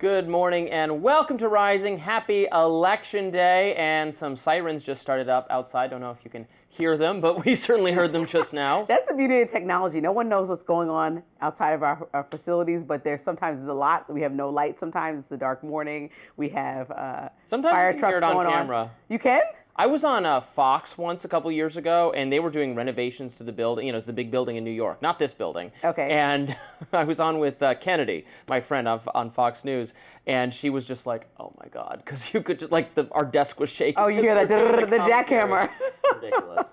Good morning and welcome to Rising. Happy Election Day. And some sirens just started up outside. Don't know if you can hear them, but we certainly heard them just now. That's the beauty of technology. No one knows what's going on outside of our facilities, but sometimes there's a lot. We have no light. Sometimes it's a dark morning. We have fire trucks going on. Camera. You can? I was on Fox once a couple years ago, and they were doing renovations to the building. You know, it's the big building in New York, not this building. Okay. And I was on with Kennedy, my friend, on Fox News, and she was just like, "Oh my God," because you could just our desk was shaking. Oh, you hear that the jackhammer? Ridiculous.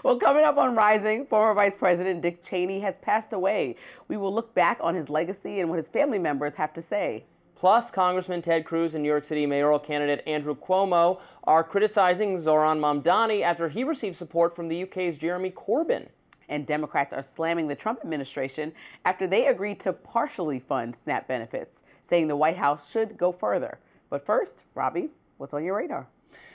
Well, coming up on Rising, former Vice President Dick Cheney has passed away. We will look back on his legacy and what his family members have to say. Plus, Congressman Ted Cruz and New York City mayoral candidate Andrew Cuomo are criticizing Zoran Mamdani after he received support from the UK's Jeremy Corbyn. And Democrats are slamming the Trump administration after they agreed to partially fund SNAP benefits, saying the White House should go further. But first, Robby, what's on your radar?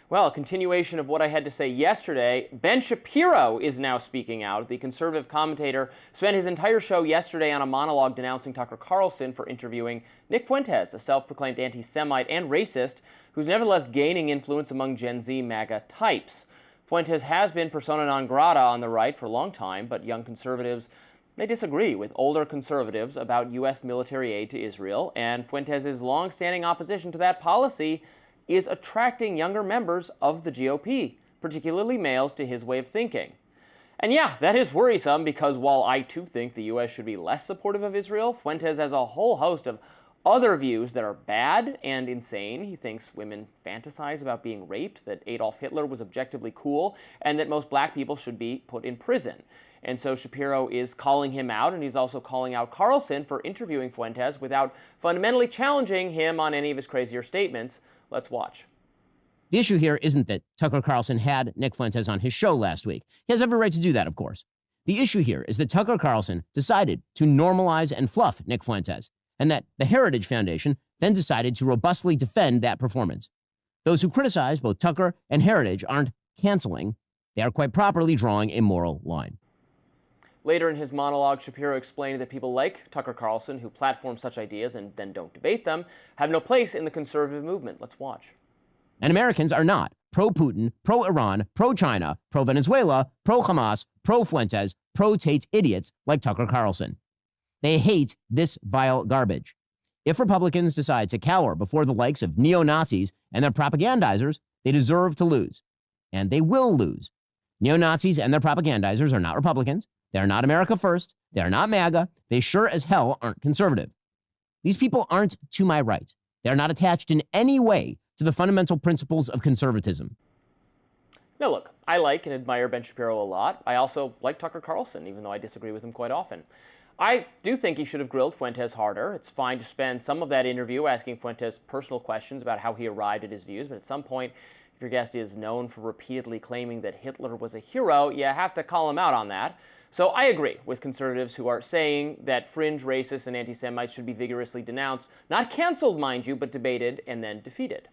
Well, a continuation of what I had to say yesterday, Ben Shapiro is now speaking out. The conservative commentator spent his entire show yesterday on a monologue denouncing Tucker Carlson for interviewing Nick Fuentes, a self-proclaimed anti-Semite and racist who's nevertheless gaining influence among Gen Z MAGA types. Fuentes has been persona non grata on the right for a long time, but young conservatives, they disagree with older conservatives about U.S. military aid to Israel, and Fuentes' long-standing opposition to that policy is attracting younger members of the GOP, particularly males, to his way of thinking. And yeah, that is worrisome because while I too think the U.S. should be less supportive of Israel, Fuentes has a whole host of other views that are bad and insane. He thinks women fantasize about being raped, that Adolf Hitler was objectively cool, and that most black people should be put in prison. And so Shapiro is calling him out, and he's also calling out Carlson for interviewing Fuentes without fundamentally challenging him on any of his crazier statements. Let's watch. The issue here isn't that Tucker Carlson had Nick Fuentes on his show last week. He has every right to do that, of course. The issue here is that Tucker Carlson decided to normalize and fluff Nick Fuentes, and that the Heritage Foundation then decided to robustly defend that performance. Those who criticize both Tucker and Heritage aren't canceling. They are quite properly drawing a moral line. Later in his monologue, Shapiro explained that people like Tucker Carlson, who platform such ideas and then don't debate them, have no place in the conservative movement. Let's watch. And Americans are not pro-Putin, pro-Iran, pro-China, pro-Venezuela, pro-Hamas, pro-Fuentes, pro-Tate idiots like Tucker Carlson. They hate this vile garbage. If Republicans decide to cower before the likes of neo-Nazis and their propagandizers, they deserve to lose. And they will lose. Neo-Nazis and their propagandizers are not Republicans. They are not America First. They are not MAGA. They sure as hell aren't conservative. These people aren't to my right. They are not attached in any way to the fundamental principles of conservatism. Now look, I like and admire Ben Shapiro a lot. I also like Tucker Carlson, even though I disagree with him quite often. I do think he should have grilled Fuentes harder. It's fine to spend some of that interview asking Fuentes personal questions about how he arrived at his views, but at some point, if your guest is known for repeatedly claiming that Hitler was a hero, you have to call him out on that. So I agree with conservatives who are saying that fringe racists and anti-Semites should be vigorously denounced, not canceled, mind you, but debated and then defeated.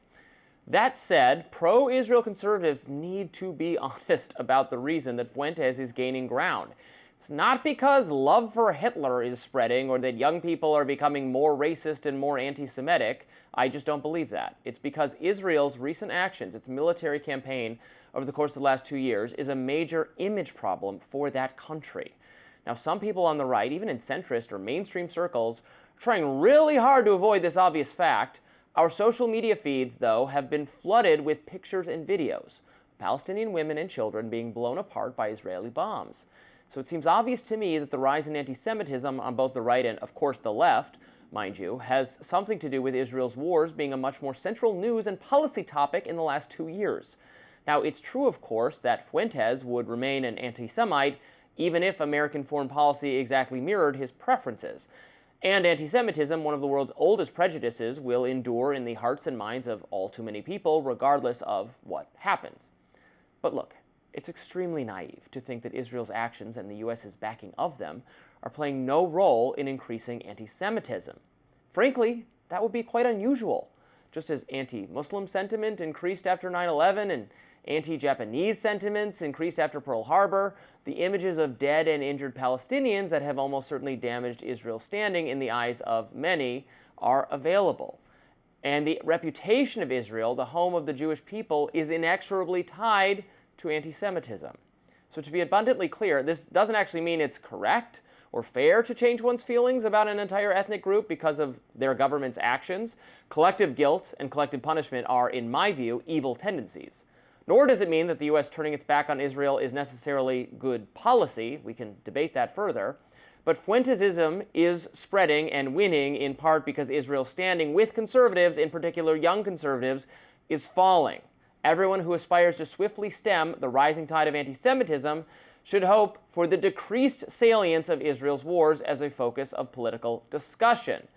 That said, pro-Israel conservatives need to be honest about the reason that Fuentes is gaining ground. It's not because love for Hitler is spreading or that young people are becoming more racist and more anti-Semitic. I just don't believe that. It's because Israel's recent actions, its military campaign over the course of the last 2 years, is a major image problem for that country. Now, some people on the right, even in centrist or mainstream circles, are trying really hard to avoid this obvious fact. Our social media feeds, though, have been flooded with pictures and videos of Palestinian women and children being blown apart by Israeli bombs. So it seems obvious to me that the rise in anti-Semitism on both the right and, of course, the left, mind you, has something to do with Israel's wars being a much more central news and policy topic in the last 2 years. Now, it's true, of course, that Fuentes would remain an anti-Semite even if American foreign policy exactly mirrored his preferences. And anti-Semitism, one of the world's oldest prejudices, will endure in the hearts and minds of all too many people, regardless of what happens. But look, it's extremely naive to think that Israel's actions and the U.S.'s backing of them are playing no role in increasing anti-Semitism. Frankly, that would be quite unusual. Just as anti-Muslim sentiment increased after 9/11 and anti-Japanese sentiments increased after Pearl Harbor, the images of dead and injured Palestinians that have almost certainly damaged Israel's standing in the eyes of many are available. And the reputation of Israel, the home of the Jewish people, is inexorably tied to anti-Semitism. So to be abundantly clear, this doesn't actually mean it's correct or fair to change one's feelings about an entire ethnic group because of their government's actions. Collective guilt and collective punishment are, in my view, evil tendencies. Nor does it mean that the U.S. turning its back on Israel is necessarily good policy. We can debate that further. But Fuentesism is spreading and winning in part because Israel's standing with conservatives, in particular young conservatives, is falling. Everyone who aspires to swiftly stem the rising tide of anti-Semitism should hope for the decreased salience of Israel's wars as a focus of political discussion.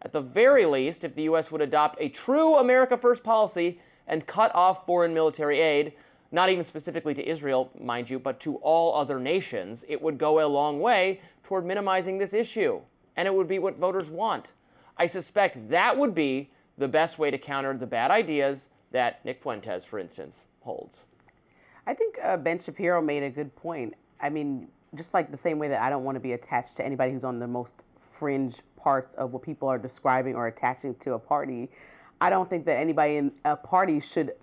At the very least, if the U.S. would adopt a true America First policy and cut off foreign military aid, not even specifically to Israel, mind you, but to all other nations, it would go a long way toward minimizing this issue. And it would be what voters want. I suspect that would be the best way to counter the bad ideas that Nick Fuentes, for instance, holds. I think Ben Shapiro made a good point. I mean, just like the same way that I don't want to be attached to anybody who's on the most fringe parts of what people are describing or attaching to a party, I don't think that anybody in a party should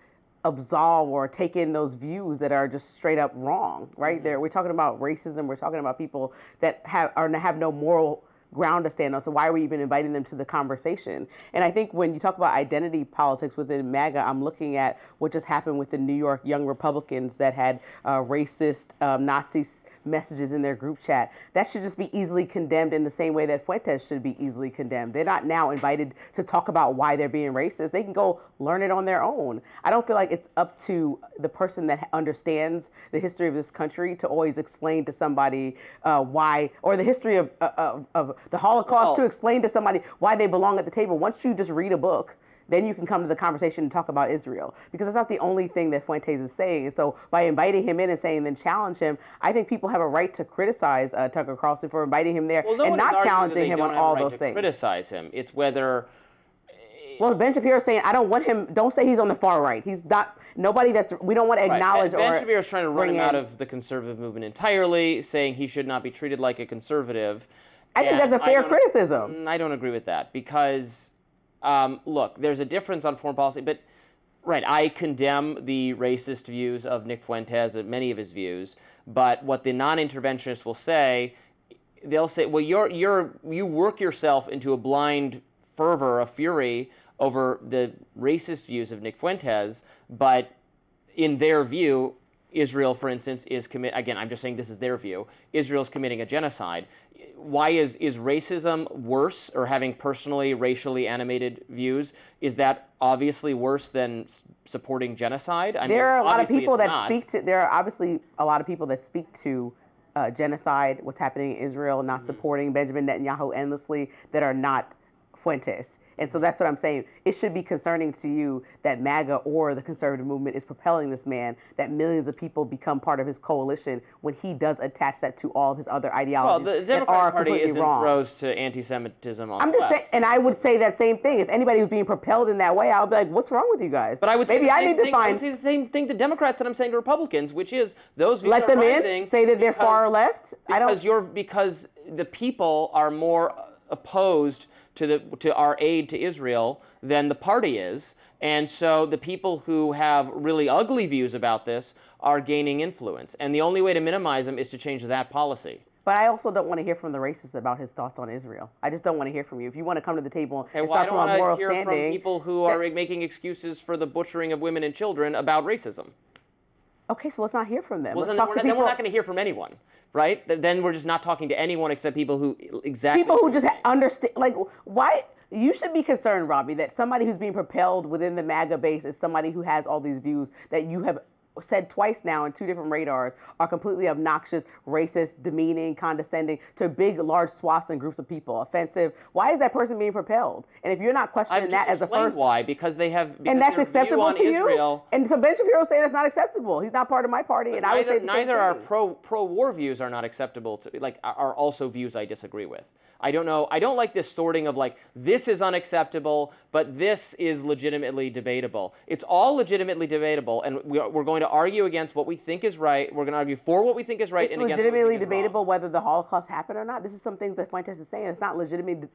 absolve or take in those views that are just straight up wrong, right? We're talking about racism. We're talking about people that have no moral ground to stand on. So why are we even inviting them to the conversation? And I think when you talk about identity politics within MAGA, I'm looking at what just happened with the New York Young Republicans that had racist Nazi messages in their group chat. That should just be easily condemned in the same way that Fuentes should be easily condemned. They're not now invited to talk about why they're being racist. They can go learn it on their own. I don't feel like it's up to the person that understands the history of this country to always explain to somebody why, or the history of the Holocaust, to explain to somebody why they belong at the table. Once you just read a book, then you can come to the conversation and talk about Israel, because it's not the only thing that Fuentes is saying. And so by inviting him in and saying, then challenge him, I think people have a right to criticize Tucker Carlson for inviting him there and not challenging him on all those things. Criticize him. It's whether. Well, Ben Shapiro is saying, I don't want him, don't say he's on the far right. He's not, nobody that's, we don't want to acknowledge Ben Shapiro is trying to run him out of the conservative movement entirely, saying he should not be treated like a conservative. I think that's a fair criticism. I don't agree with that because, look, there's a difference on foreign policy, but, I condemn the racist views of Nick Fuentes, many of his views, but what the non-interventionists will say, they'll say, well, you work yourself into a blind fervor, a fury over the racist views of Nick Fuentes, but in their view, Israel, for instance, is again, I'm just saying this is their view, Israel's committing a genocide. Why is racism worse, or having personally racially animated views, is that obviously worse than supporting genocide? There are a lot of people that speak to, there are obviously a lot of people that speak to genocide, what's happening in Israel, not supporting Benjamin Netanyahu endlessly, that are not Fuentes. And so that's what I'm saying. It should be concerning to you that MAGA or the conservative movement is propelling this man, that millions of people become part of his coalition when he does attach that to all of his other ideologies the that are completely wrong. Throws to anti-Semitism on I'm just saying, and I would say that same thing. If anybody was being propelled in that way, I would be like, what's wrong with you guys? But I would say maybe I need to find. I would say the same thing to Democrats that I'm saying to Republicans, which is those views let them rising in, say that they're far left. Because the people are more opposed to our aid to Israel than the party is. And so the people who have really ugly views about this are gaining influence. And the only way to minimize them is to change that policy. But I also don't want to hear from the racist about his thoughts on Israel. I just don't want to hear from you. If you want to come to the table and start from a moral standing. I don't want to hear from people who are making excuses for the butchering of women and children about racism. Okay, so let's not hear from them. Well, then we're not going to hear from anyone, right? Then we're just not talking to anyone except people who People who just understand, like, why? You should be concerned, Robby, that somebody who's being propelled within the MAGA base is somebody who has all these views that you have said twice now in two different radars are completely obnoxious, racist, demeaning, condescending to big, large swaths and groups of people, offensive. Why is that person being propelled? And if you're not questioning that as a first, why? Because they have, and that's acceptable to Israel, you. And so Ben Shapiro saying that's not acceptable. He's not part of my party, and I would say the neither same are thing. pro-war views are not acceptable to are also views I disagree with. I don't know. I don't like this sorting of this is unacceptable, but this is legitimately debatable. It's all legitimately debatable, and we're going going to argue against what we think is right. We're going to argue for what we think is right It's and against what we legitimately think is debatable wrong. whether the Holocaust happened or not. This is some things that Fuentes is saying. It's not legitimately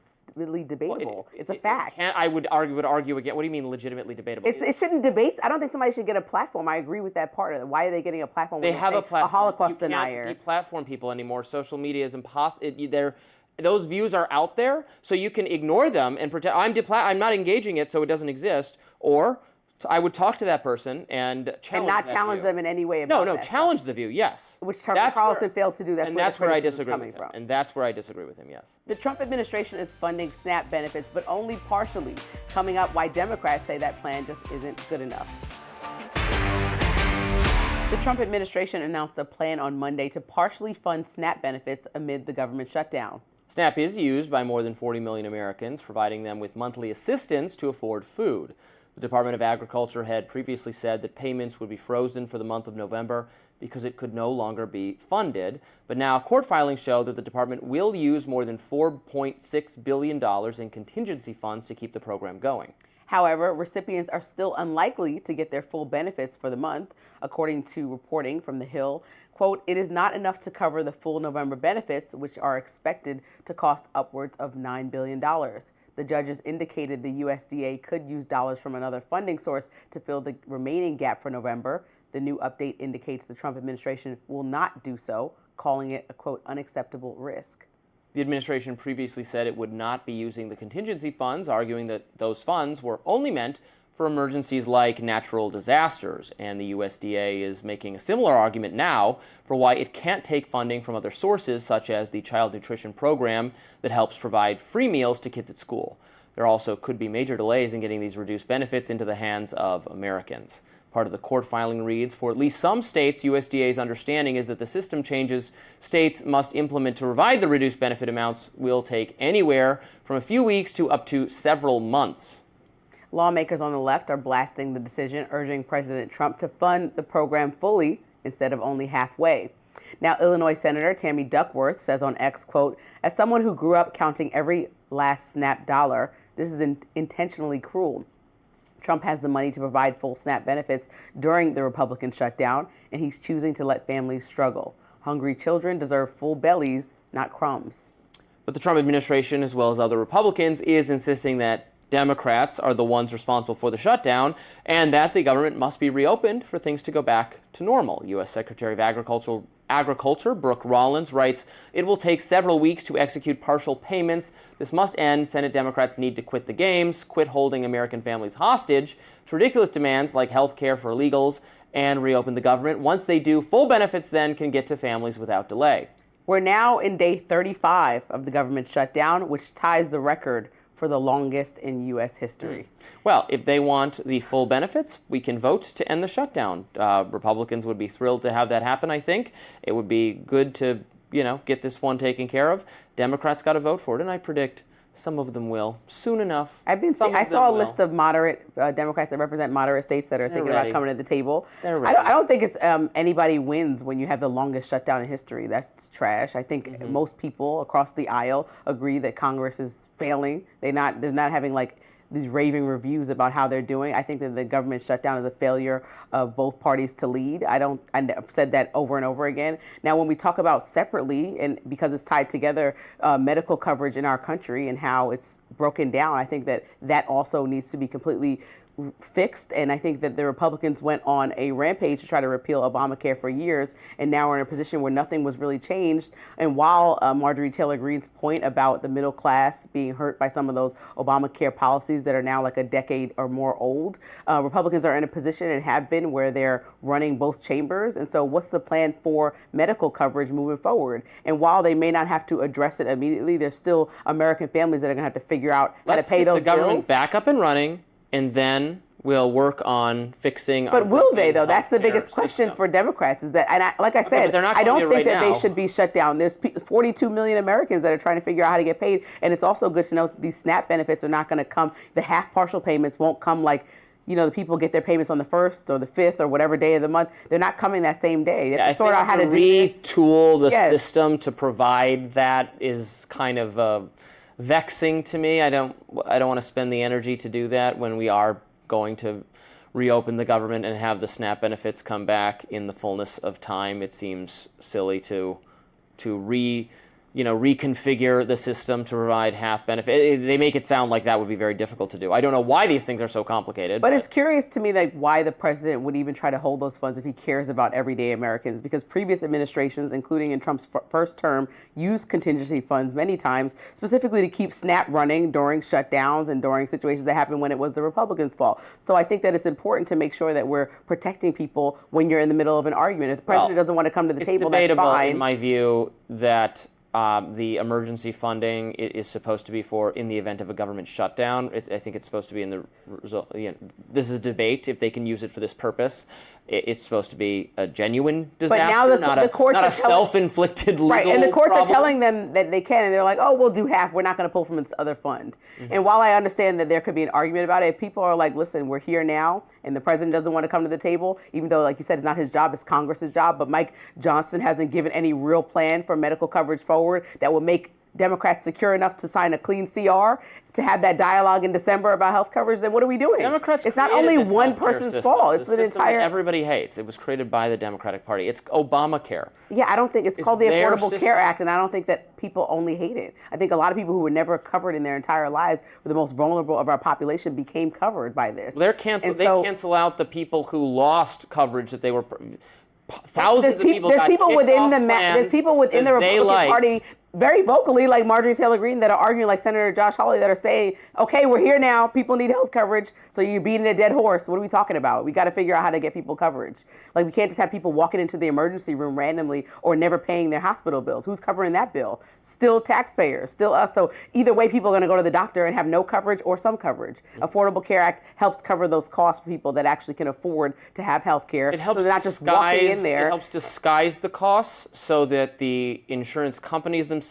debatable. It's a fact. I would argue again. What do you mean legitimately debatable? It shouldn't debate. I don't think somebody should get a platform. I agree with that part of it. Why are they getting a platform? They when have a platform. A Holocaust you denier. Can't deplatform people anymore. Social media is impossible. Those views are out there, so you can ignore them and pretend I'm not engaging it, so it doesn't exist. Or I would talk to that person and challenge not that challenge view. them in any way. No, About that challenge the view. Yes, which Tucker Carlson failed to do. That's where I disagree coming with him. from. And that's where I disagree with him. Yes. The Trump administration is funding SNAP benefits, but only partially. Coming up, why Democrats say that plan just isn't good enough. The Trump administration announced a plan on Monday to partially fund SNAP benefits amid the government shutdown. SNAP is used by more than 40 million Americans, providing them with monthly assistance to afford food. The Department of Agriculture had previously said that payments would be frozen for the month of November because it could no longer be funded. But now court filings show that the department will use more than $4.6 billion in contingency funds to keep the program going. However, recipients are still unlikely to get their full benefits for the month, according to reporting from The Hill. Quote, it is not enough to cover the full November benefits, which are expected to cost upwards of $9 billion. The judges indicated the USDA could use dollars from another funding source to fill the remaining gap for November. The new update indicates the Trump administration will not do so, calling it a, quote, unacceptable risk. The administration previously said it would not be using the contingency funds, arguing that those funds were only meant for emergencies like natural disasters, and the USDA is making a similar argument now for why it can't take funding from other sources, such as the child nutrition program that helps provide free meals to kids at school. There also could be major delays in getting these reduced benefits into the hands of Americans. Part of the court filing reads, for at least some states, USDA's understanding is that the system changes states must implement to provide the reduced benefit amounts will take anywhere from a few weeks to up to several months. Lawmakers on the left are blasting the decision, urging President Trump to fund the program fully instead of only halfway. Now, Illinois Senator Tammy Duckworth says on X, quote, as someone who grew up counting every last SNAP dollar, this is intentionally cruel. Trump has the money to provide full SNAP benefits during the Republican shutdown, and he's choosing to let families struggle. Hungry children deserve full bellies, not crumbs. But the Trump administration, as well as other Republicans, is insisting that Democrats are the ones responsible for the shutdown and that the government must be reopened for things to go back to normal. U.S. Secretary of Agriculture Brooke Rollins writes, it will take several weeks to execute partial payments. This must end. Senate Democrats need to quit the games, quit holding American families hostage to ridiculous demands like health care for illegals, and reopen the government. Once they do, full benefits then can get to families without delay. We're now in day 35 of the government shutdown, which ties the record for the longest in U.S. history. Well, if they want the full benefits, we can vote to end the shutdown. Republicans would be thrilled to have that happen, I think. It would be good to, get this one taken care of. Democrats got to vote for it, and I predict some of them will soon enough. I saw a list of moderate Democrats that represent moderate states that are thinking about coming to the table. They're ready. I don't think it's anybody wins when you have the longest shutdown in history. That's trash. I think most people across the aisle agree that Congress is failing. They're not having these raving reviews about how they're doing. I think that the government shutdown is a failure of both parties to lead. I've said that over and over again. Now, when we talk about separately, and because it's tied together, medical coverage in our country and how it's broken down, I think that also needs to be completely fixed. And I think that the Republicans went on a rampage to try to repeal Obamacare for years, and now we're in a position where nothing was really changed. And while Marjorie Taylor Greene's point about the middle class being hurt by some of those Obamacare policies that are now like a decade or more old, Republicans are in a position and have been where they're running both chambers. And so what's the plan for medical coverage moving forward? And while they may not have to address it immediately, there's still American families that are going to have to figure out how to pay those bills. Let's get the government back up and running, and then we'll work on fixing. But will they, though? That's the biggest question for Democrats. Is that, and like I said, I don't think that they should be shut down. There's 42 million Americans that are trying to figure out how to get paid, and it's also good to know that these SNAP benefits are not going to come. The half partial payments won't come the people get their payments on the 1st or the 5th or whatever day of the month. They're not coming that same day. They have to sort out how to do this. Retool the system to provide that is kind of vexing to me. I don't want to spend the energy to do that when we are going to reopen the government and have the SNAP benefits come back in the fullness of time. It seems silly to reconfigure the system to provide half benefit. They make it sound like that would be very difficult to do. I don't know why these things are so complicated. But it's curious to me, like, why the president would even try to hold those funds if he cares about everyday Americans, because previous administrations, including in Trump's first term, used contingency funds many times, specifically to keep SNAP running during shutdowns and during situations that happened when it was the Republicans' fault. So I think that it's important to make sure that we're protecting people when you're in the middle of an argument. If the president doesn't want to come to the table, that's fine. In my view, that the emergency funding is supposed to be for in the event of a government shutdown. I think it's supposed to be in the result. This is a debate if they can use it for this purpose. It's supposed to be a genuine disaster, but now the courts not a self-inflicted legal right, and the courts problem. are telling them that they can, and they're like, oh, we'll do half. We're not going to pull from this other fund. Mm-hmm. And while I understand that there could be an argument about it, if people are like, listen, we're here now, and the president doesn't want to come to the table, even though, like you said, it's not his job, it's Congress's job, but Mike Johnson hasn't given any real plan for medical coverage forward that will make Democrats secure enough to sign a clean CR to have that dialogue in December about health coverage, then what are we doing? Democrats it's not only one person's fault. It's an entire. Everybody hates. It was created by the Democratic Party. It's Obamacare. Yeah, I don't think it's called the Affordable Care Act, and I don't think that people only hate it. I think a lot of people who were never covered in their entire lives, were the most vulnerable of our population, became covered by this. Well, they cancel out the people who lost coverage that they were. Thousands of people got kicked off plans. There's people within the Republican Party very vocally, like Marjorie Taylor Greene, that are arguing, like Senator Josh Hawley, that are saying, okay, we're here now. People need health coverage. So you're beating a dead horse. What are we talking about? We got to figure out how to get people coverage. Like, we can't just have people walking into the emergency room randomly or never paying their hospital bills. Who's covering that bill? Still taxpayers, still us. So either way, people are going to go to the doctor and have no coverage or some coverage. Affordable Care Act helps cover those costs for people that actually can afford to have health care. It helps so they're not just walking in there. It helps disguise the costs so that the insurance companies themselves,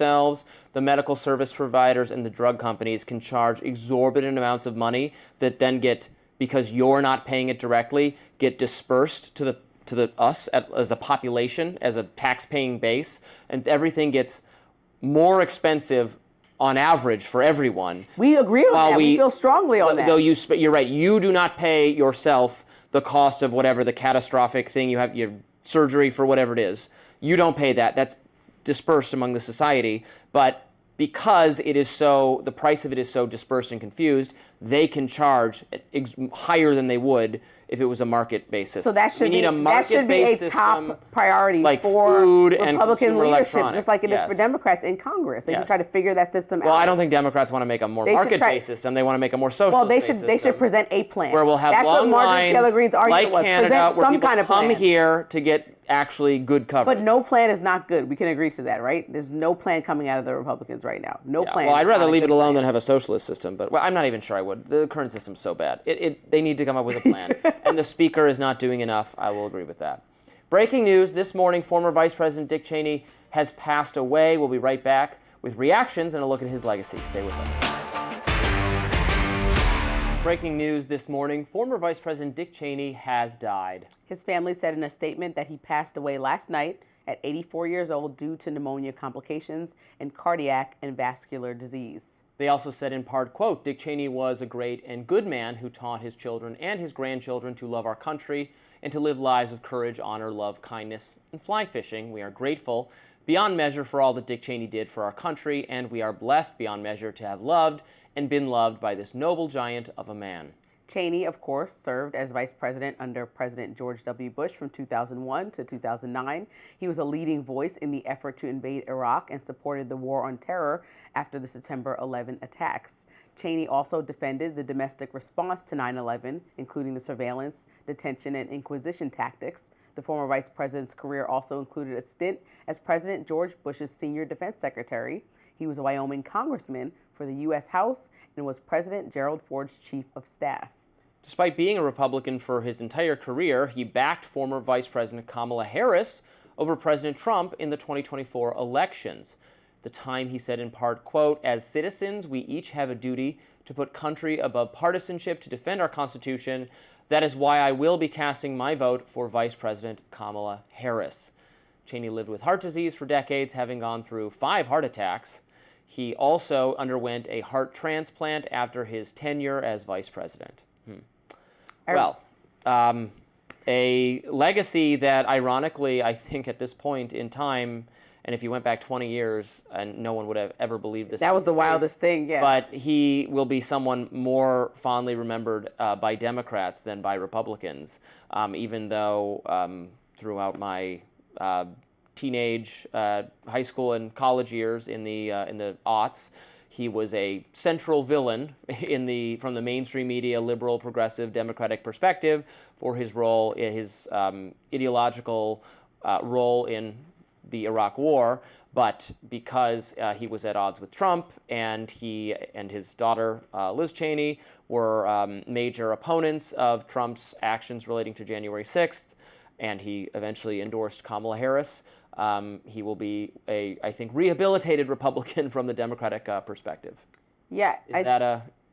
the medical service providers, and the drug companies can charge exorbitant amounts of money that then get, because you're not paying it directly, get dispersed to us as a population, as a tax-paying base, and everything gets more expensive on average for everyone. We agree on that. We feel strongly on that. Though you're right, you do not pay yourself the cost of whatever the catastrophic thing you have, your surgery for whatever it is. You don't pay that. That's dispersed among the society, but because the price of it is so dispersed and confused, they can charge higher than they would if it was a market-based system. So that should be a top priority like for food and Republican leadership, electronics. just like it is for Democrats in Congress. They should try to figure that system out. Well, I don't think Democrats want to make a more market-based system. They want to make a more socialist-based system. They should present a plan. Where we'll have That's long what Marjorie lines, Taylor Greene's argument like Canada, where people kind of come plan. here to get actually good coverage. But no plan is not good. We can agree to that, right? There's no plan coming out of the Republicans right now. No plan. Well, I'd rather leave it alone than have a socialist system, but I'm not even sure I would. The current system's so bad. They need to come up with a plan. And the speaker is not doing enough. I will agree with that. Breaking news this morning, former Vice President Dick Cheney has passed away. We'll be right back with reactions and a look at his legacy. Stay with us. Breaking news this morning, former Vice President Dick Cheney has died. His family said in a statement that he passed away last night at 84 years old due to pneumonia complications and cardiac and vascular disease. They also said in part, quote, Dick Cheney was a great and good man who taught his children and his grandchildren to love our country and to live lives of courage, honor, love, kindness, and fly fishing. We are grateful beyond measure for all that Dick Cheney did for our country, and we are blessed beyond measure to have loved and been loved by this noble giant of a man. Cheney, of course, served as vice president under President George W. Bush from 2001 to 2009. He was a leading voice in the effort to invade Iraq and supported the war on terror after the September 11 attacks. Cheney also defended the domestic response to 9/11, including the surveillance, detention, and inquisition tactics. The former vice president's career also included a stint as President George Bush's senior defense secretary. He was a Wyoming congressman for the U.S. House and was President Gerald Ford's chief of staff. Despite being a Republican for his entire career, he backed former Vice President Kamala Harris over President Trump in the 2024 elections. At the time, he said in part, quote, as citizens, we each have a duty to put country above partisanship to defend our Constitution. That is why I will be casting my vote for Vice President Kamala Harris. Cheney lived with heart disease for decades, having gone through 5 heart attacks. He also underwent a heart transplant after his tenure as vice president. Well, a legacy that, ironically, I think at this point in time, and if you went back 20 years, and no one would have ever believed this. That was the wildest thing, yeah. But he will be someone more fondly remembered by Democrats than by Republicans, even though throughout my teenage, high school, and college years in the aughts, he was a central villain from the mainstream media, liberal, progressive, Democratic perspective for his role, his ideological role in the Iraq War. But because he was at odds with Trump, and he and his daughter Liz Cheney were major opponents of Trump's actions relating to January 6th, and he eventually endorsed Kamala Harris, he will be I think, rehabilitated Republican from the Democratic perspective. Yeah.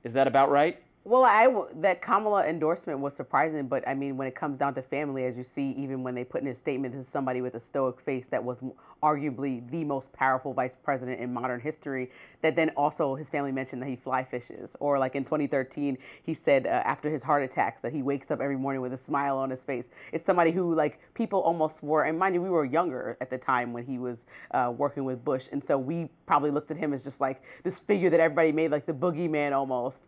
Is that about right? Well, that Kamala endorsement was surprising, but I mean, when it comes down to family, as you see, even when they put in his statement, this is somebody with a stoic face that was arguably the most powerful vice president in modern history, that then also his family mentioned that he fly fishes. Or like in 2013, he said after his heart attacks that he wakes up every morning with a smile on his face. It's somebody who, like, people almost were, and mind you, we were younger at the time when he was working with Bush, and so we probably looked at him as just like this figure that everybody made like the boogeyman almost.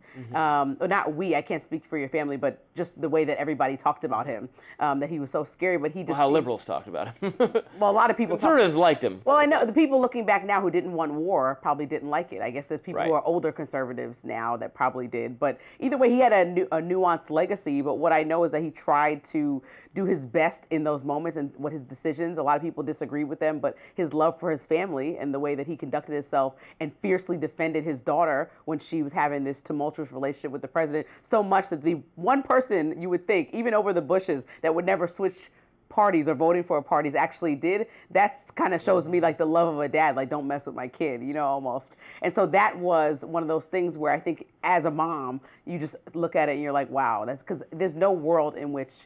Not we, I can't speak for your family, but just the way that everybody talked about him, that he was so scary, but he just... Well, how liberals talked about him. Well, a lot of people... Conservatives liked him. Well, I know the people looking back now who didn't want war probably didn't like it. I guess there's people who are older conservatives now that probably did. But either way, he had a nuanced legacy, but what I know is that he tried to do his best in those moments and what his decisions, a lot of people disagree with them, but his love for his family and the way that he conducted himself and fiercely defended his daughter when she was having this tumultuous relationship with the president, so much that the one person you would think, even over the Bushes, that would never switch parties or voting for parties actually did. That kind of shows me like the love of a dad, like, don't mess with my kid, you know, almost. And so that was one of those things where I think as a mom, you just look at it and you're like, wow, that's because there's no world in which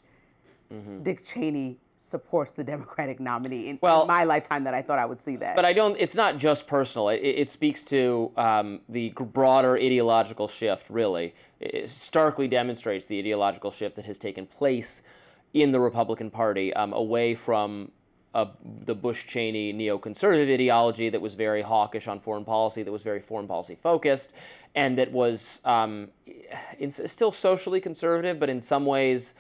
Dick Cheney supports the Democratic nominee in my lifetime that I thought I would see that. But it's not just personal. It speaks to the broader ideological shift, really. It starkly demonstrates the ideological shift that has taken place in the Republican Party, away from the Bush-Cheney neoconservative ideology that was very hawkish on foreign policy, that was very foreign policy focused, and that was still socially conservative, but in some ways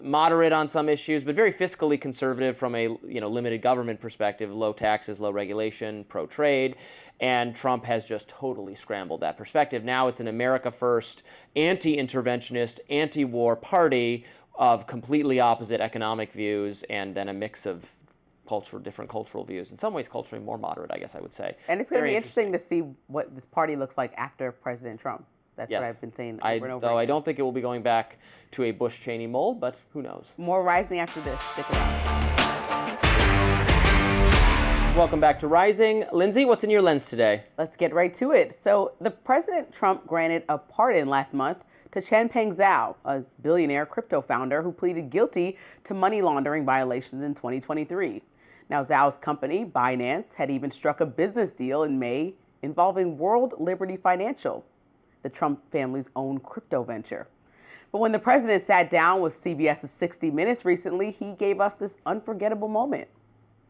moderate on some issues, but very fiscally conservative from a limited government perspective, low taxes, low regulation, pro-trade. And Trump has just totally scrambled that perspective. Now it's an America First, anti-interventionist, anti-war party of completely opposite economic views, and then a mix of different cultural views. In some ways, culturally more moderate, I guess I would say. And it's going to be interesting to see what this party looks like after President Trump. That's what I've been saying over and over again. I don't think it will be going back to a Bush-Cheney mold, but who knows? More Rising after this. Stick around. Welcome back to Rising. Lindsey, what's in your lens today? Let's get right to it. So the President Trump granted a pardon last month to Changpeng Zhao, a billionaire crypto founder who pleaded guilty to money laundering violations in 2023. Now, Zhao's company, Binance, had even struck a business deal in May involving World Liberty Financial, the Trump family's own crypto venture. But when the president sat down with CBS's 60 Minutes recently, he gave us this unforgettable moment.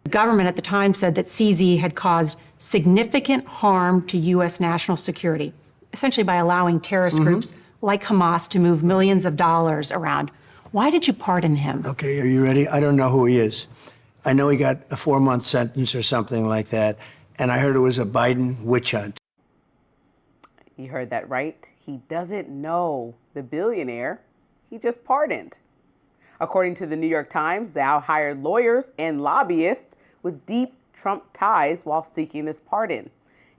The government at the time said that CZ had caused significant harm to U.S. national security, essentially by allowing terrorist groups like Hamas to move millions of dollars around. Why did you pardon him? Okay, are you ready? I don't know who he is. I know he got a 4-month sentence or something like that, and I heard it was a Biden witch hunt. You heard that right. He doesn't know the billionaire he just pardoned. According to the New York Times, Zhao hired lawyers and lobbyists with deep Trump ties while seeking this pardon.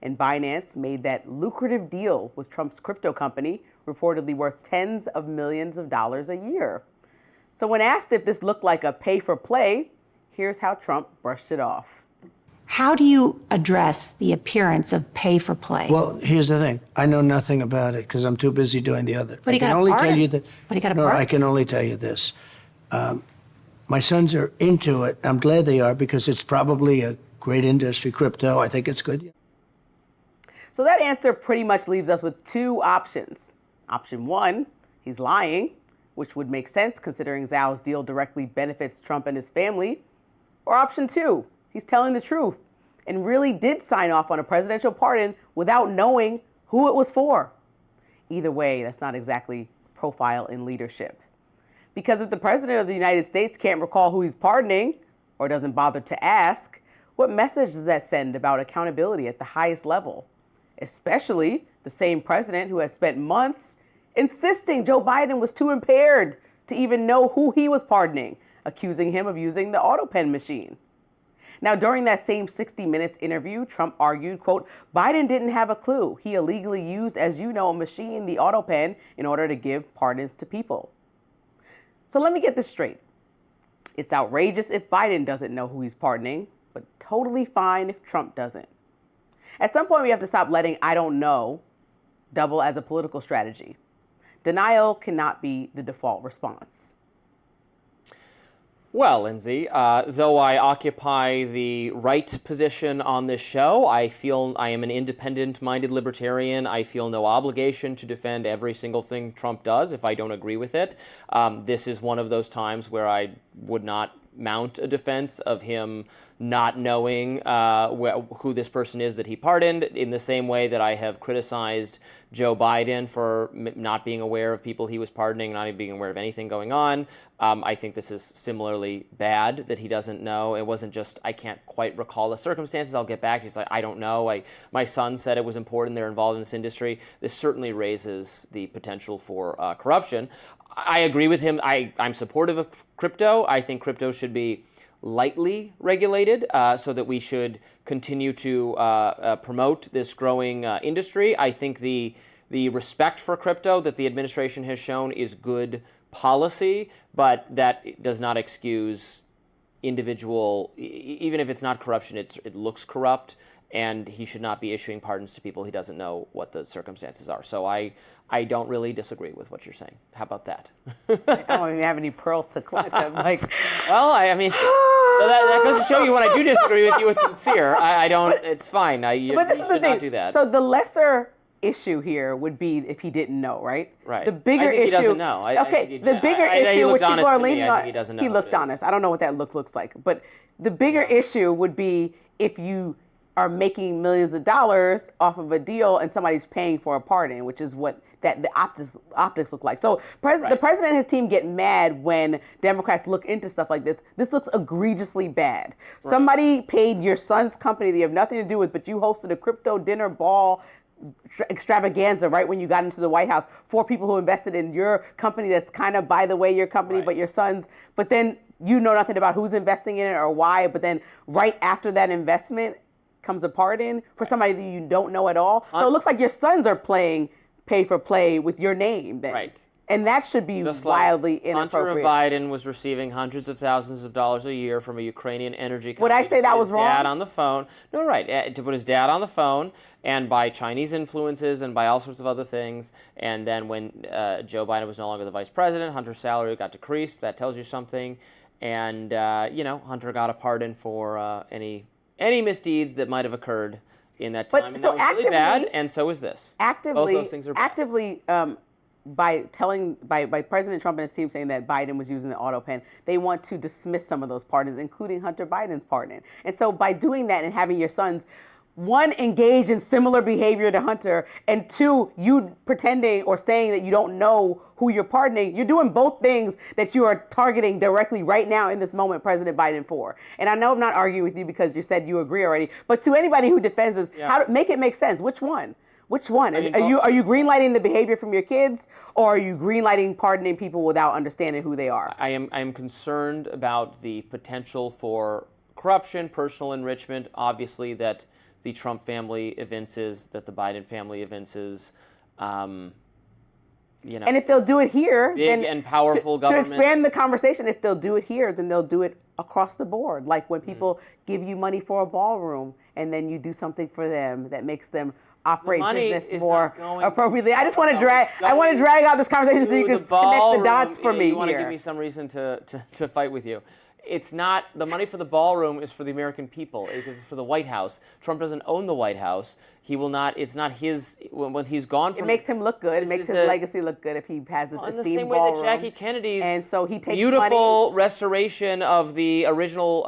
And Binance made that lucrative deal with Trump's crypto company, reportedly worth tens of millions of dollars a year. So when asked if this looked like a pay for play, here's how Trump brushed it off. How do you address the appearance of pay for play? Well, here's the thing. I know nothing about it because I'm too busy doing the other. But I can only tell you that. But he got a No, pardon. I can only tell you this. My sons are into it. I'm glad they are because it's probably a great industry, crypto. I think it's good. So that answer pretty much leaves us with two options. Option one, he's lying. which would make sense considering Zhao's deal directly benefits Trump and his family. Or option 2, he's telling the truth and really did sign off on a presidential pardon without knowing who it was for. Either way, that's not exactly profile in leadership. Because if the president of the United States can't recall who he's pardoning or doesn't bother to ask, what message does that send about accountability at the highest level? Especially the same president who has spent months insisting Joe Biden was too impaired to even know who he was pardoning, accusing him of using the auto pen machine. Now, during that same 60 Minutes interview, Trump argued, quote, Biden didn't have a clue. He illegally used, as you know, a machine, the auto pen, in order to give pardons to people. So let me get this straight. It's outrageous if Biden doesn't know who he's pardoning, but totally fine if Trump doesn't. At some point, we have to stop letting I don't know double as a political strategy. Denial cannot be the default response. Well, Lindsey, though I occupy the right position on this show, I feel I am an independent-minded libertarian. I feel no obligation to defend every single thing Trump does if I don't agree with it. This is one of those times where I would not mount a defense of him not knowing who this person is that he pardoned, in the same way that I have criticized Joe Biden for not being aware of people he was pardoning, not even being aware of anything going on. I think this is similarly bad that he doesn't know. It wasn't just, I can't quite recall the circumstances, I'll get back. He's like, I don't know. My son said it was important, they're involved in this industry. This certainly raises the potential for corruption. I agree with him. I'm supportive of crypto. I think crypto should be lightly regulated so that we should continue to promote this growing industry. I think the respect for crypto that the administration has shown is good policy, but that does not excuse individual, even if it's not corruption, it looks corrupt, and he should not be issuing pardons to people he doesn't know what the circumstances are. So I don't really disagree with what you're saying. How about that? I don't even have any pearls to clutch. I'm like, well, I mean, so that goes to show you when I do disagree with you, it's sincere. I don't, it's fine. But this is the thing. Not do that. So the lesser issue here would be if he didn't know, right? Right. The bigger I think issue. He doesn't know. The bigger issue, which people are leaning on. He doesn't know. He looked honest. I don't know what that look looks like, but the bigger issue would be if you are making millions of dollars off of a deal and somebody's paying for a pardon, which is what that the optics look like. So the president and his team get mad when Democrats look into stuff like this. This looks egregiously bad. Right. Somebody paid your son's company that you have nothing to do with, but you hosted a crypto dinner ball extravaganza right when you got into the White House for people who invested in your company that's kind of, by the way, your company, right, but your son's. But then you know nothing about who's investing in it or why. But then right after that investment comes a pardon for somebody that you don't know at all. So it looks like your sons are playing pay for play with your name then. Right. And that should be just wildly inappropriate. Hunter Biden was receiving hundreds of thousands of dollars a year from a Ukrainian energy company. Would I say that was wrong? Dad on the phone. No, right. To put his dad on the phone, and by Chinese influences and by all sorts of other things. And then when Joe Biden was no longer the vice president, Hunter's salary got decreased. That tells you something. And, Hunter got a pardon for any misdeeds that might have occurred in that time. And that was really bad, and so is this. Both those things are bad. Actively, by President Trump and his team saying that Biden was using the auto pen, they want to dismiss some of those pardons, including Hunter Biden's pardon. And so by doing that and having your sons, one, engage in similar behavior to Hunter, and two, you pretending or saying that you don't know who you're pardoning, you're doing both things that you are targeting directly right now in this moment President Biden for. And I know I'm not arguing with you because you said you agree already, but to anybody who defends this, make it make sense. Which one? Which one? Are you greenlighting the behavior from your kids, or are you greenlighting pardoning people without understanding who they are? I am concerned about the potential for corruption, personal enrichment, obviously that the Trump family evinces, that the Biden family evinces. And if they'll do it here, big then and powerful government. To expand the conversation, if they'll do it here, then they'll do it across the board. Like when people give you money for a ballroom, and then you do something for them that makes them operate business more appropriately. I just want to drag out this conversation so you can connect the dots for me. You want to give me some reason to fight with you. it's not, the money for the ballroom is for the American people, because it's for the White House. Trump doesn't own the White House. He will not, it's not his, when he's gone from... It makes him look good. It makes his legacy look good if he has this esteemed ballroom. In the same way that Jackie Kennedy's and so he takes beautiful restoration of the original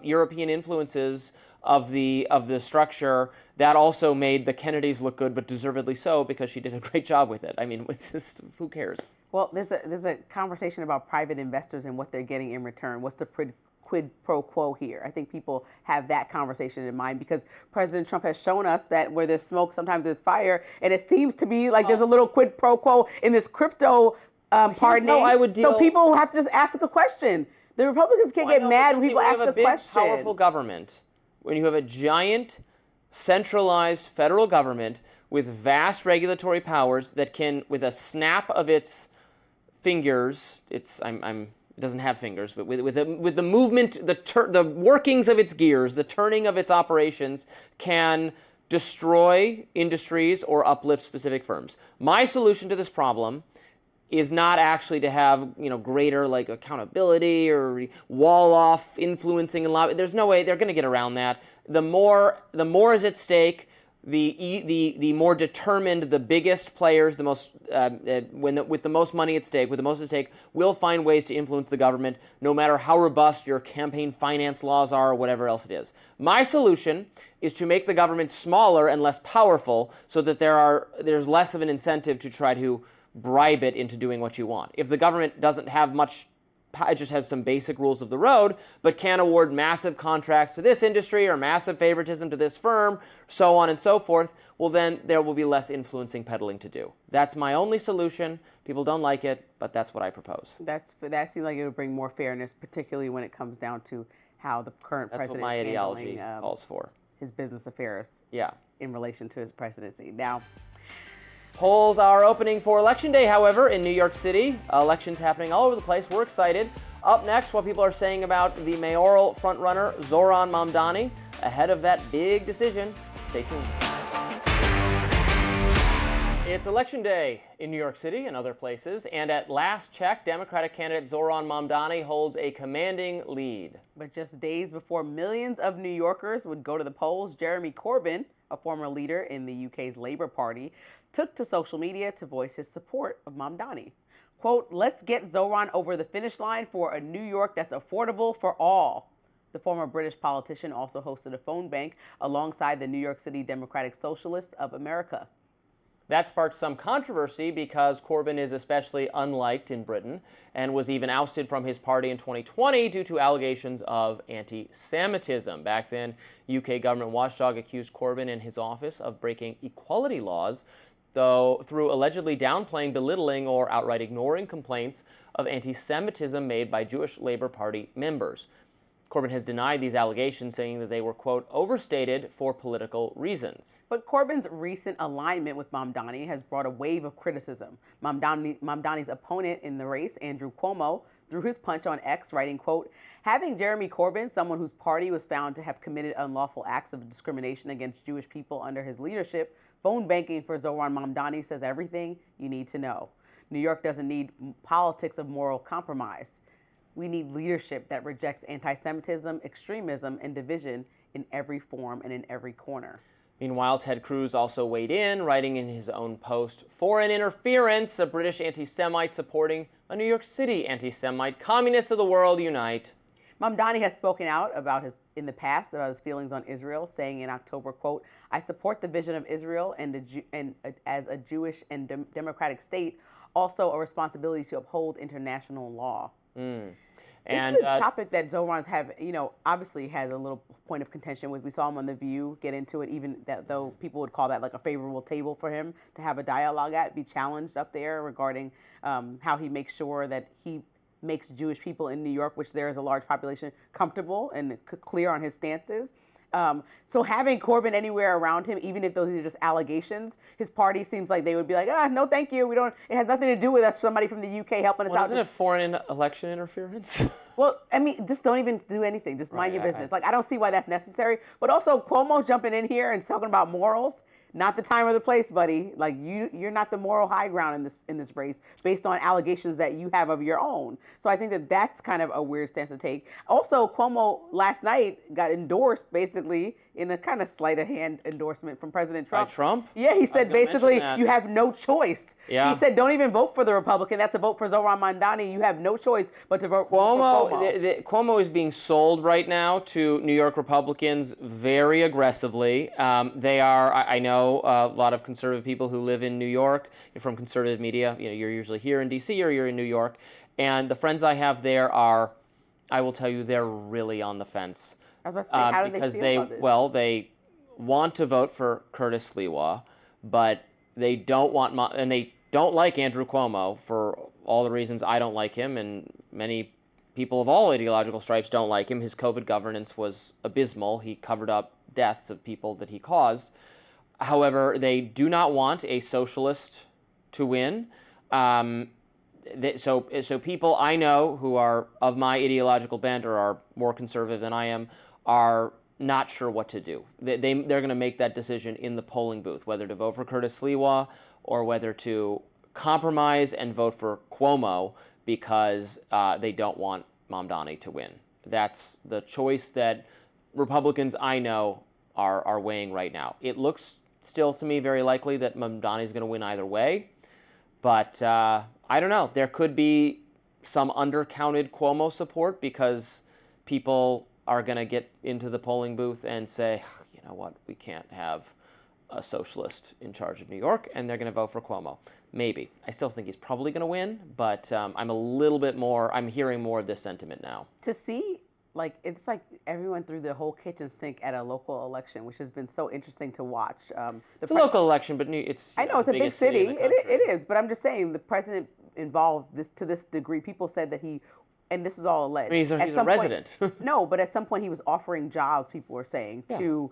European influences of the structure, that also made the Kennedys look good, but deservedly so, because she did a great job with it. I mean, it's just, who cares? Well, there's a conversation about private investors and what they're getting in return. What's the quid pro quo here? I think people have that conversation in mind because President Trump has shown us that where there's smoke, sometimes there's fire, and it seems to be like there's a little quid pro quo in this crypto pardoning. So people have to just ask a question. The Republicans can't get mad when people ask a question. Powerful government, when you have a giant centralized federal government with vast regulatory powers that can, with a snap of its fingers, it doesn't have fingers, but with the movement, the workings of its gears, the turning of its operations, can destroy industries or uplift specific firms. My solution to this problem is not actually to have greater accountability or wall off influencing and lobby. There's no way they're going to get around that. The more is at stake, the more determined the biggest players, the most with the most money at stake, will find ways to influence the government, no matter how robust your campaign finance laws are or whatever else it is. My solution is to make the government smaller and less powerful, so that there's less of an incentive to try to bribe it into doing what you want. If the government doesn't have much, it just has some basic rules of the road, but can award massive contracts to this industry or massive favoritism to this firm, so on and so forth, well then there will be less influencing peddling to do. That's my only solution. People don't like it, but that's what I propose. That seems like it would bring more fairness, particularly when it comes down to how the current president is handling ideology calls for. His business affairs in relation to his presidency. Now, polls are opening for Election Day, however, in New York City. Elections happening all over the place. We're excited. Up next, what people are saying about the mayoral frontrunner, Zohran Mamdani, ahead of that big decision. Stay tuned. It's Election Day in New York City and other places, and at last check, Democratic candidate Zohran Mamdani holds a commanding lead. But just days before millions of New Yorkers would go to the polls, Jeremy Corbyn, a former leader in the UK's Labour Party, took to social media to voice his support of Mamdani. Quote, "Let's get Zohran over the finish line for a New York that's affordable for all." The former British politician also hosted a phone bank alongside the New York City Democratic Socialists of America. That sparked some controversy because Corbyn is especially unliked in Britain and was even ousted from his party in 2020 due to allegations of anti-Semitism. Back then, UK government watchdog accused Corbyn and his office of breaking equality laws, though through allegedly downplaying, belittling, or outright ignoring complaints of anti-Semitism made by Jewish Labour Party members. Corbyn has denied these allegations, saying that they were, quote, overstated for political reasons. But Corbyn's recent alignment with Mamdani has brought a wave of criticism. Mamdani's opponent in the race, Andrew Cuomo, threw his punch on X, writing, quote, "Having Jeremy Corbyn, someone whose party was found to have committed unlawful acts of discrimination against Jewish people under his leadership, phone banking for Zohran Mamdani says everything you need to know. New York doesn't need politics of moral compromise. We need leadership that rejects anti-Semitism, extremism, and division in every form and in every corner." Meanwhile, Ted Cruz also weighed in, writing in his own post, "Foreign interference, a British anti-Semite supporting a New York City anti-Semite. Communists of the world, unite." Mamdani has spoken out in the past about his feelings on Israel, saying in October, quote, "I support the vision of Israel and as a Jewish and democratic state, also a responsibility to uphold international law." This is a topic that Zohran's obviously has a little point of contention with. We saw him on The View get into it, even that though people would call that like a favorable table for him to have a dialogue at, be challenged up there regarding how he makes sure that he makes Jewish people in New York, which there is a large population, comfortable and clear on his stances. So having Corbyn anywhere around him, even if those are just allegations, his party seems like they would be like, no, thank you. It has nothing to do with us. Somebody from the UK helping us out. Isn't it foreign election interference? Well, I mean, just don't even do anything. Just mind your business. I don't see why that's necessary. But also Cuomo jumping in here and talking about morals. not the time or the place, buddy. Like you're not the moral high ground in this race based on allegations that you have of your own. So I think that that's kind of a weird stance to take. Also, Cuomo last night got endorsed basically in a kind of sleight of hand endorsement from President Trump. By Trump? Yeah, he said basically you have no choice. Yeah. He said don't even vote for the Republican. That's a vote for Zohran Mamdani. You have no choice but to vote for Cuomo. Cuomo is being sold right now to New York Republicans very aggressively. They are, I know a lot of conservative people who live in New York, from conservative media. You're usually here in D.C. or you're in New York. And the friends I have there are, I will tell you, they're really on the fence. I was about to say, how do because they feel about this? Well, they want to vote for Curtis Sliwa, but they don't want, and they don't like Andrew Cuomo for all the reasons I don't like him, and many people of all ideological stripes don't like him. His COVID governance was abysmal. He covered up deaths of people that he caused. However, they do not want a socialist to win. So people I know who are of my ideological bent or are more conservative than I am are not sure what to do. They're going to make that decision in the polling booth, whether to vote for Curtis Sliwa or whether to compromise and vote for Cuomo because they don't want Mamdani to win. That's the choice that Republicans I know are weighing right now. It looks still to me very likely that Mamdani is going to win either way, but I don't know. There could be some undercounted Cuomo support because people are going to get into the polling booth and say, you know what, we can't have a socialist in charge of New York, and they're going to vote for Cuomo. Maybe. I still think he's probably going to win, but I'm hearing more of this sentiment now. To see, it's like everyone threw their whole kitchen sink at a local election, which has been so interesting to watch. It's a local election, but it's I know it's a big city. It is, but I'm just saying the president involved to this degree. People said that he, and this is all alleged. I mean, he's a resident. No, but at some point he was offering jobs, people were saying, to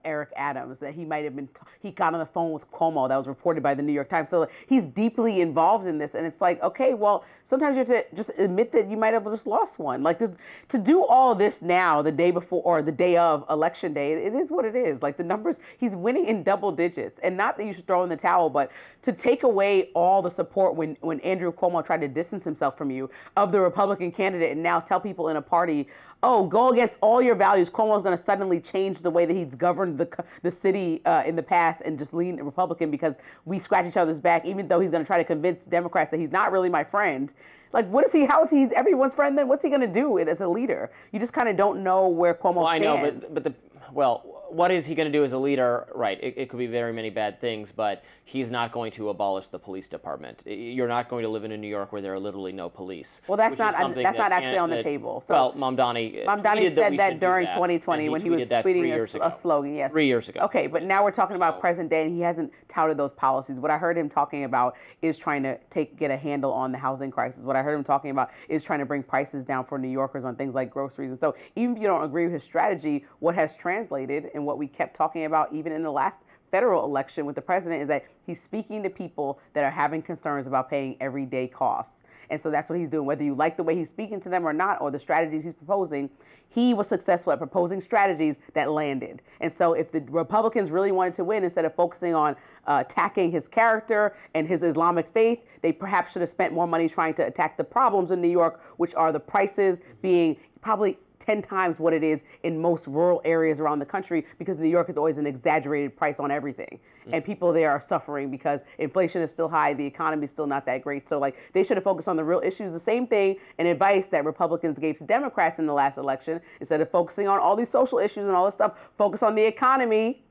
Eric Adams, that he might have been, he got on the phone with Cuomo. That was reported by the New York Times. So he's deeply involved in this. And it's like, okay, well, sometimes you have to just admit that you might have just lost one. Like this, to do all this now, the day before or the day of election day, it is what it is. Like the numbers, he's winning in double digits. And not that you should throw in the towel, but to take away all the support when Andrew Cuomo tried to distance himself from you of the Republican candidate and now tell people in a party, oh, go against all your values. Cuomo's going to suddenly change the way that he's governed the city in the past and just lean Republican because we scratch each other's back, even though he's going to try to convince Democrats that he's not really my friend. Like, what is he? How is he everyone's friend then? What's he going to do as a leader? You just kind of don't know where Cuomo stands. I know, what is he going to do as a leader? Right, it could be very many bad things, but he's not going to abolish the police department. You're not going to live in a New York where there are literally no police. Well, that's not actually on the table. So, well, Mamdani said that during 2020 when he was tweeting a slogan. Yes, 3 years ago. Okay, but now we're talking about present day, and he hasn't touted those policies. What I heard him talking about is trying to get a handle on the housing crisis. What I heard him talking about is trying to bring prices down for New Yorkers on things like groceries. And so even if you don't agree with his strategy, what has translated and what we kept talking about even in the last federal election with the president is that he's speaking to people that are having concerns about paying everyday costs. And so that's what he's doing. Whether you like the way he's speaking to them or not, or the strategies he's proposing, he was successful at proposing strategies that landed. And so if the Republicans really wanted to win, instead of focusing on attacking his character and his Islamic faith, they perhaps should have spent more money trying to attack the problems in New York, which are the prices being probably 10 times what it is in most rural areas around the country, because New York is always an exaggerated price on everything. And people there are suffering because inflation is still high, the economy is still not that great. So they should have focused on the real issues. The same thing and advice that Republicans gave to Democrats in the last election, instead of focusing on all these social issues and all this stuff, focus on the economy.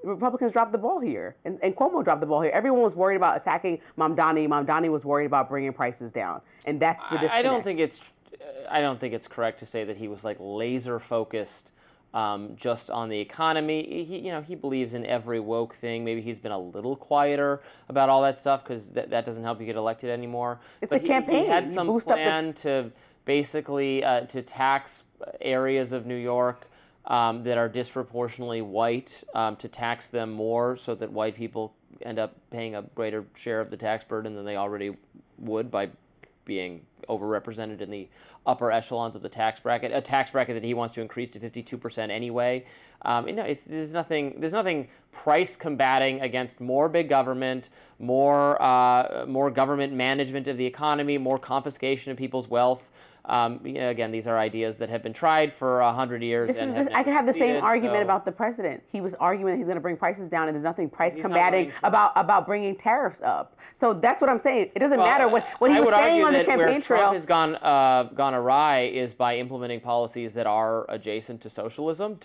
Republicans dropped the ball here, and Cuomo dropped the ball here. Everyone was worried about attacking Mamdani. Mamdani was worried about bringing prices down, and that's the disconnect. I don't think it's correct to say that he was laser focused just on the economy. He believes in every woke thing. Maybe he's been a little quieter about all that stuff because that doesn't help you get elected anymore. It's a campaign. He had some plan to basically to tax areas of New York that are disproportionately white, to tax them more so that white people end up paying a greater share of the tax burden than they already would by being overrepresented in the upper echelons of the tax bracket, a tax bracket that he wants to increase to 52% anyway. There's nothing price combating against more big government, more government management of the economy, more confiscation of people's wealth. Again, these are ideas that have been tried for 100 years. I can have the same argument so. about the president. He was arguing that he's going to bring prices down, and there's nothing price combating about bringing tariffs up. So that's what I'm saying. It doesn't matter what he was saying on the campaign trail. Trump has gone awry is by implementing policies that are adjacent to socialism.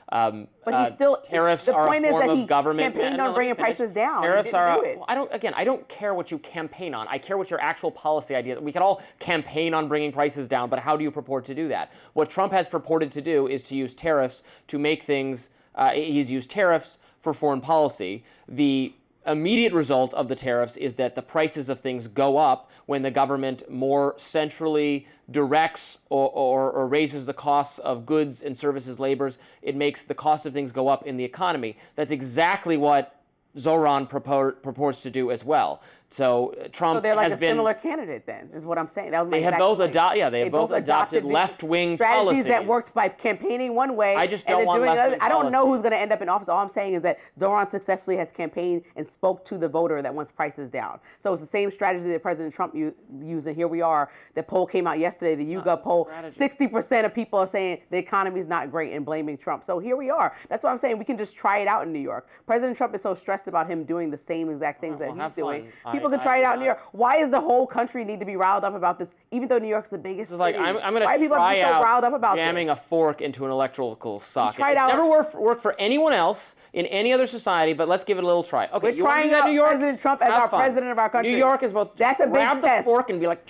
But he's still tariffs the are point a is form that he of government. campaigned on bringing prices down. Tariffs are. Do it. I don't care what you campaign on. I care what your actual policy idea. We can all campaign on bringing prices down, but how do you purport to do that? What Trump has purported to do is to use tariffs to make things. He's used tariffs for foreign policy. The immediate result of the tariffs is that the prices of things go up when the government more centrally directs or raises the costs of goods and services, labors. It makes the cost of things go up in the economy. That's exactly what Zoran purports to do as well. So Trump So they're like has a been, similar candidate, then, is what I'm saying. That was my they have exact both point. they have both adopted left-wing strategies policies that worked by campaigning one way. I just and don't then want doing left-wing another. I don't know policies. who's going to end up in office. All I'm saying is that Zoran successfully has campaigned and spoke to the voter that wants prices down. So it's the same strategy that President Trump used, and here we are. The poll came out yesterday, the YouGov poll. 60% of people are saying the economy is not great and blaming Trump. So here we are. That's what I'm saying. We can just try it out in New York. President Trump is so stressed about him doing the same exact things that he's doing. People can try it out in New York. Why does the whole country need to be riled up about this, even though New York's the biggest city? Like, I'm going Why to people try be so out riled up about jamming this? a fork into an electrical socket. tried It's out- never worked for anyone else in any other society, but let's give it a little try. Okay, We're you want to trying do that out in New York? President Trump as Have our fun. president of our country. New York is about That's a big grab the test. fork and be like,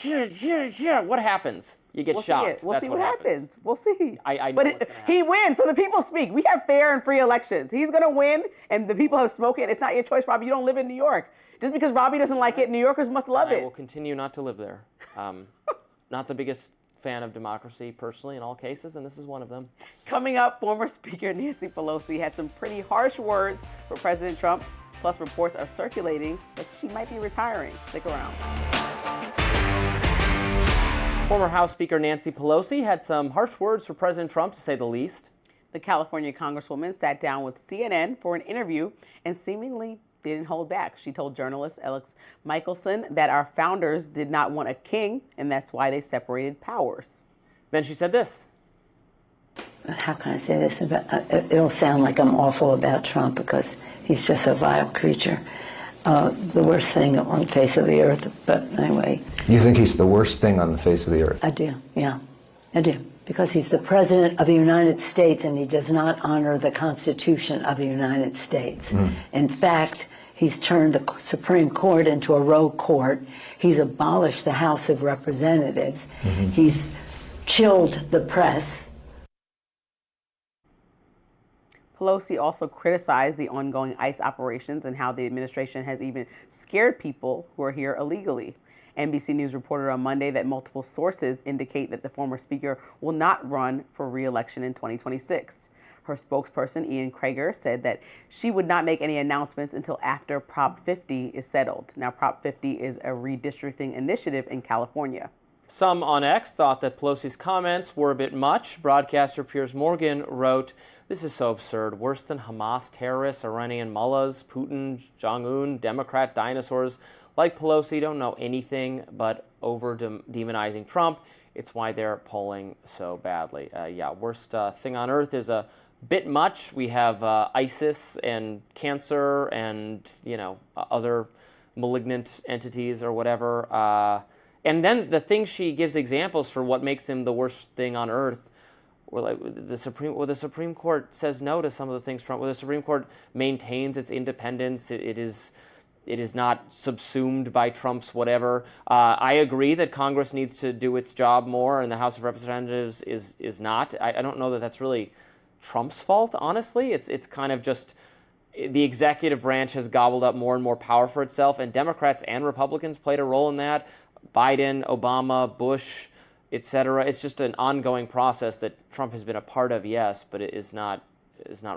what happens? You get We'll shocked. see it. We'll That's see what happens. We'll see. I know but what's gonna he wins, so the people speak. We have fair and free elections. He's going to win, and the people have spoken. It's not your choice, Robby. You don't live in New York. Just because Robby doesn't like it, New Yorkers must love I it. will continue not to live there. Not the biggest fan of democracy personally in all cases, and this is one of them. Coming up, former Speaker Nancy Pelosi had some pretty harsh words for President Trump. Plus, reports are circulating that she might be retiring. Stick around. Former House Speaker Nancy Pelosi had some harsh words for President Trump, to say the least. The California Congresswoman sat down with CNN for an interview and seemingly didn't hold back. She told journalist Alex Michelson that our founders did not want a king, and that's why they separated powers. Then she said this. How can I say this? It'll sound like I'm awful about Trump because he's just a vile creature. The worst thing on the face of the earth, but anyway. You think he's the worst thing on the face of the earth? I do, yeah, I do. Because he's the President of the United States and he does not honor the Constitution of the United States. In fact, he's turned the Supreme Court into a rogue court. He's abolished the House of Representatives. He's chilled the press. Pelosi also criticized the ongoing ICE operations and how the administration has even scared people who are here illegally. NBC News reported on Monday that multiple sources indicate that the former speaker will not run for re-election in 2026. Her spokesperson, Ian Krager, said that she would not make any announcements until after Prop 50 is settled. Now, Prop 50 is a redistricting initiative in California. Some on X thought that Pelosi's comments were a bit much. Broadcaster Piers Morgan wrote, "This is so absurd. Worse than Hamas terrorists, Iranian mullahs, Putin, Jong-un, Democrat dinosaurs like Pelosi don't know anything but over-demonizing Trump. It's why they're polling so badly." Worst thing on earth is a bit much. We have ISIS and cancer and, other malignant entities or whatever. And then the thing she gives examples for what makes him the worst thing on earth, like the Supreme Court says no to some of the things Trump. The Supreme Court maintains its independence. It is not subsumed by Trump's whatever. I agree that Congress needs to do its job more, and the House of Representatives is not. I don't know that that's really Trump's fault. Honestly, it's kind of just the executive branch has gobbled up more and more power for itself, and Democrats and Republicans played a role in that. Biden, Obama, Bush, etc. It's just an ongoing process that Trump has been a part of, yes, but it is not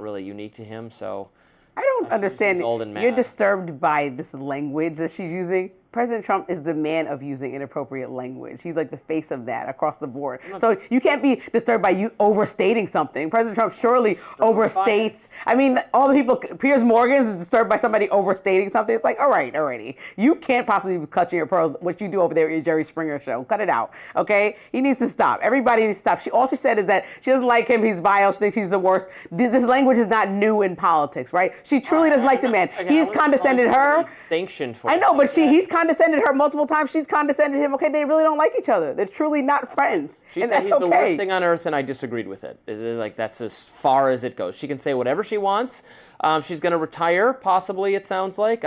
really unique to him. So I don't understand. old and mad. You're disturbed by this language that she's using. President Trump is the man of using inappropriate language. He's like the face of that across the board. So you can't be disturbed by you overstating something. President Trump surely overstates. I mean, all the people, Piers Morgan is disturbed by somebody overstating something. It's like, all right, already. You can't possibly be clutching your pearls, what you do over there at your Jerry Springer show. Cut it out, okay? He needs to stop. Everybody needs to stop. All she said is that she doesn't like him. He's vile. She thinks he's the worst. This language is not new in politics, right? She truly doesn't like the man. He's condescended her. Sanctioned for I know, but he's condescended her multiple times. She's condescended him. Okay, they really don't like each other. They're truly not friends. She and said that's he's okay. the worst thing on earth, and I disagreed with it. It is like that's as far as it goes. She can say whatever she wants. She's going to retire, possibly. It sounds like.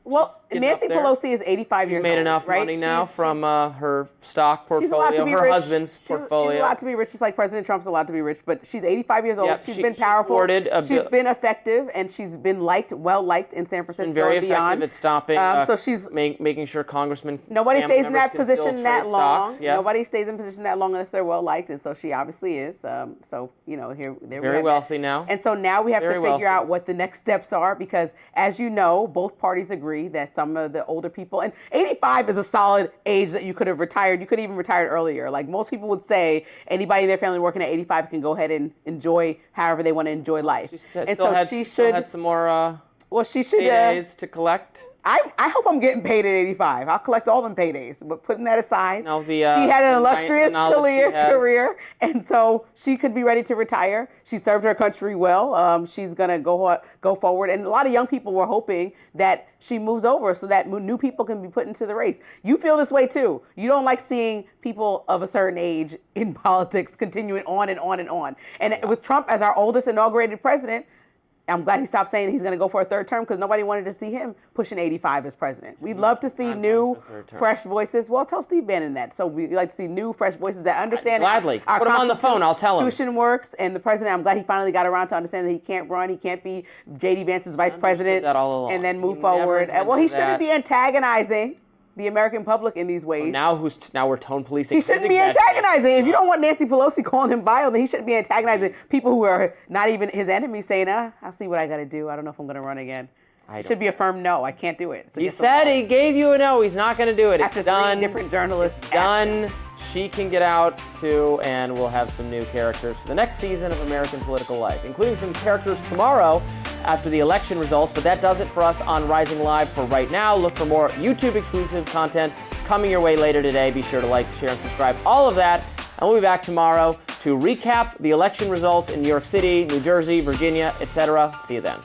Well, Nancy Pelosi is 85 years old. She's made enough right? money now from her stock She's allowed to portfolio, be her rich. husband's portfolio. She's allowed to be rich, just like President Trump's allowed to be rich. But she's 85 years old. Yep, she's been powerful. She's been effective, and she's been well liked in San Francisco She's been very and beyond. effective at stopping. So she's making sure congressmen. Nobody stays in that position that long. Stocks, yes. Nobody stays in position that long unless they're well liked, and so she obviously is. So here they're very wealthy now. And so now we have Very to figure wealthy. out what the next steps are, because as you know, both parties agree that some of the older people, and 85 is a solid age that you could have retired. You could have even retired earlier. Like most people would say, anybody in their family working at 85 can go ahead and enjoy however they want to enjoy life. She still had some more she should paydays to collect. I hope I'm getting paid at 85. I'll collect all them paydays. But putting that aside, she had an illustrious career, and so she could be ready to retire. She served her country well. She's gonna go forward, and a lot of young people were hoping that she moves over so that new people can be put into the race. You feel this way too. You don't like seeing people of a certain age in politics continuing on and on and on. And with Trump as our oldest inaugurated president, I'm glad he stopped saying he's going to go for a third term, because nobody wanted to see him pushing 85 as president. We'd love to see new, fresh voices. Well, tell Steve Bannon that. So we'd like to see new, fresh voices that understand Gladly. our Put him on the phone. I'll tell him. Constitution works, and the president, I'm glad he finally got around to understand that he can't run. He can't be J.D. Vance's vice president that all along. and then move forward. Well, he shouldn't be antagonizing the American public in these ways. Now we're tone policing. He shouldn't be antagonizing. If you don't want Nancy Pelosi calling him vile, then he shouldn't be antagonizing people who are not even his enemies, saying, I'll see what I got to do. I don't know if I'm going to run again. It should be a firm no. I can't do it. He said he gave you a no. He's not going to do it. After it's done. 3 different journalists. It's done. She can get out too, and we'll have some new characters for the next season of American political life, including some characters tomorrow after the election results. But that does it for us on Rising Live for right now. Look for more YouTube exclusive content coming your way later today. Be sure to like, share, and subscribe. All of that. And we'll be back tomorrow to recap the election results in New York City, New Jersey, Virginia, etc. See you then.